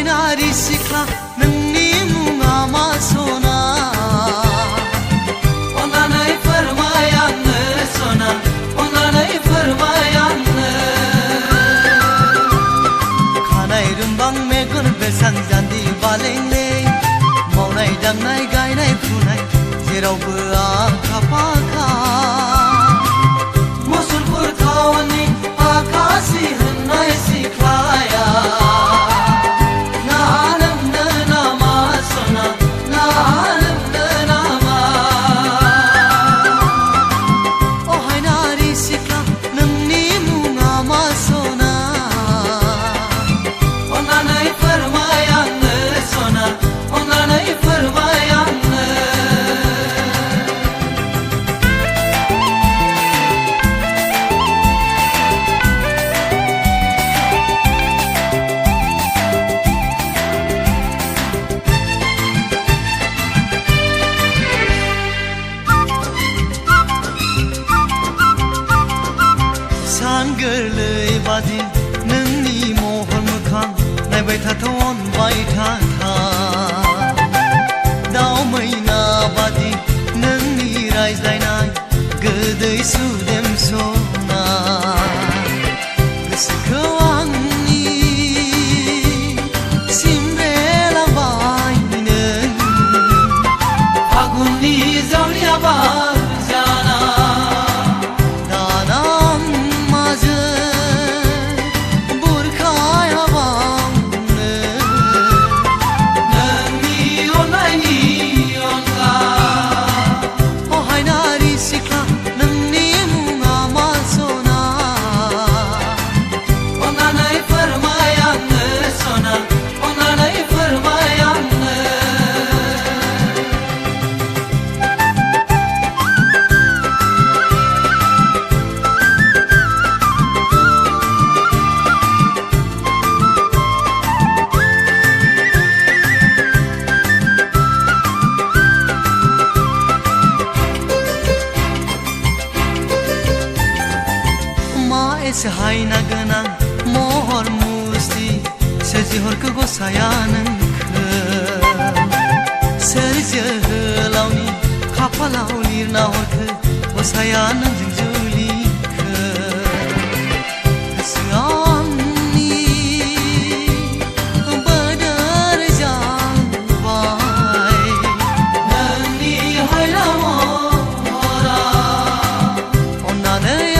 Naari sikla nangni munga masona ona nai farmayan sona ona nai farmayan khanai rumbang megun besang jandi balenge maunai dangnai gainai phunai jerawbo akha pakha musulpur thawani akasi hannai siklaya गोरलै बादि नोंनि महर मोखां नायबाय थाथाव अनबाय थाथा दाउ मैना बादि नोंनि रायज्लायनाय गोदै सुदेम सना गोसोखौ आंनि सिमब्रेलाबाय नों फागुननि जावलिया बार Sehaina genang mohor musti sejihorku gosaya nengkho serjehelauni kapalau lirna horkho gosaya nengjung julikho gosoani badar jangbai nangni hailamo hora onnanai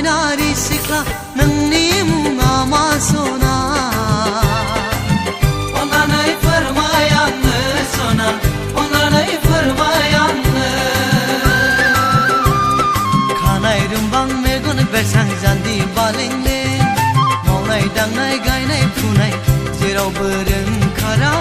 Naari sikla nangni munga masona ona nai farmayan sona ona nai farmayan khanai rumbang megun besang jandi balenge maunai dangnai gainai phunai jerawbo ronkara